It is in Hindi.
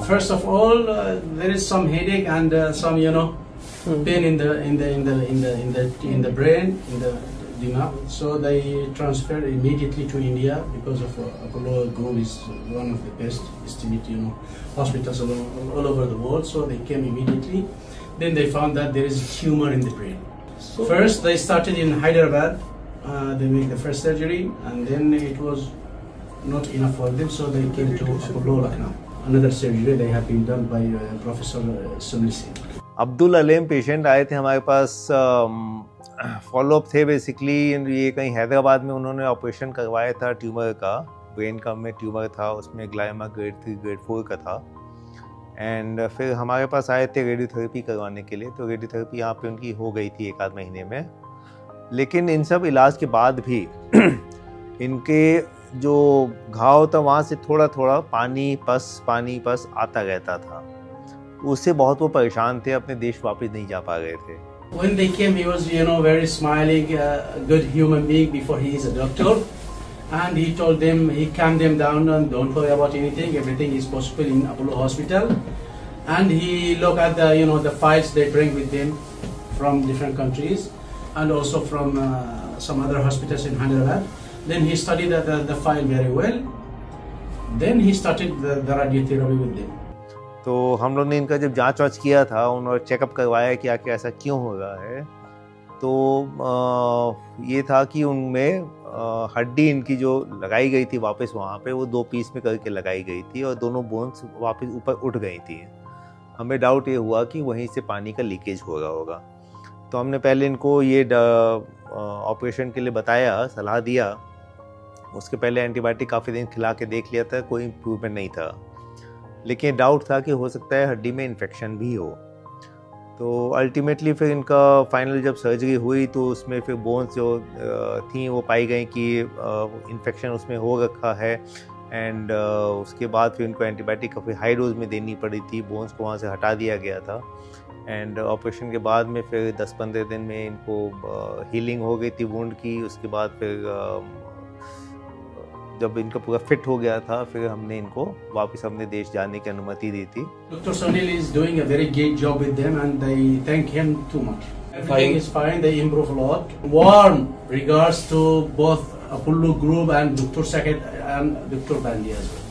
First of all, there is some headache and some, pain in the brain, in the dimag. So they transferred immediately to India because of Apollo Group is one of the best estimated, hospitals all over the world. So they came immediately. Then they found that there is a tumor in the brain. So first they started in Hyderabad. They made the first surgery, and then it was not enough for them, so they came to Apollo Lucknow. Another surgery they have been done by Professor Sunil Singh. Abdul Aleem patient आए थे हमारे पास, फॉलोअप थे बेसिकली। ये कहीं हैदराबाद में उन्होंने ऑपरेशन करवाया था ट्यूमर का, ब्रेन का में ट्यूमर था, उसमें ग्लाइमा ग्रेड 3 ग्रेड 4 का था। एंड फिर हमारे पास आए थे रेडियोथेरेपी करवाने के लिए। तो रेडियोथेरेपी यहाँ पे उनकी हो गई थी 1 आध महीने में। लेकिन इन सब इलाज के बाद भी इनके जो घाव था वहाँ से थोड़ा थोड़ा पानी पस आता रहता था। उससे बहुत वो परेशान थे, अपने देश वापस नहीं जा पा रहे थे। When they came, he was, very smiling, good human being before he is a doctor. And he told them, he calmed them down and don't worry about anything. Everything is possible in Apollo Hospital. And he looked at the, the files they bring with them from different countries and also from some other hospitals in Hyderabad. Then he studied the file very well. Then he started the radiotherapy with them. तो हम लोग ने इनका जब जांच वाच किया था, उन्होंने चेकअप करवाया कि आखिर ऐसा क्यों हो रहा है। तो ये था कि उनमें हड्डी इनकी जो लगाई गई थी वापस वहाँ पे, वो 2 पीस में करके लगाई गई थी और दोनों बोन्स वापस ऊपर उठ गई थी। हमें डाउट ये हुआ कि वहीं से पानी का लीकेज हो रहा होगा। तो हमने पहले इनको ये ऑपरेशन के लिए बताया, सलाह दिया। उसके पहले एंटीबायोटिक काफ़ी दिन खिला के देख लिया था, कोई इम्प्रूवमेंट नहीं था। लेकिन डाउट था कि हो सकता है हड्डी में इन्फेक्शन भी हो। तो अल्टीमेटली फिर इनका फाइनल जब सर्जरी हुई तो उसमें फिर बोन्स जो थी वो पाई गई कि इन्फेक्शन उसमें हो रखा है। एंड उसके बाद फिर इनको एंटीबायोटिक काफ़ी हाई डोज में देनी पड़ी थी, बोन्स को वहाँ से हटा दिया गया था। एंड ऑपरेशन के बाद में फिर 10-15 दिन में इनको हीलिंग हो गई थी वुंड की। उसके बाद फिर जब इनका पूरा फिट हो गया था, फिर हमने इनको वापस अपने देश जाने की अनुमति दी थी। Dr. Sunil is doing a very great job with them and they thank him too much. Everything is fine, they improve a lot. Warm regards to both Apollo Group and Dr. Saket and Dr. Bandi as well.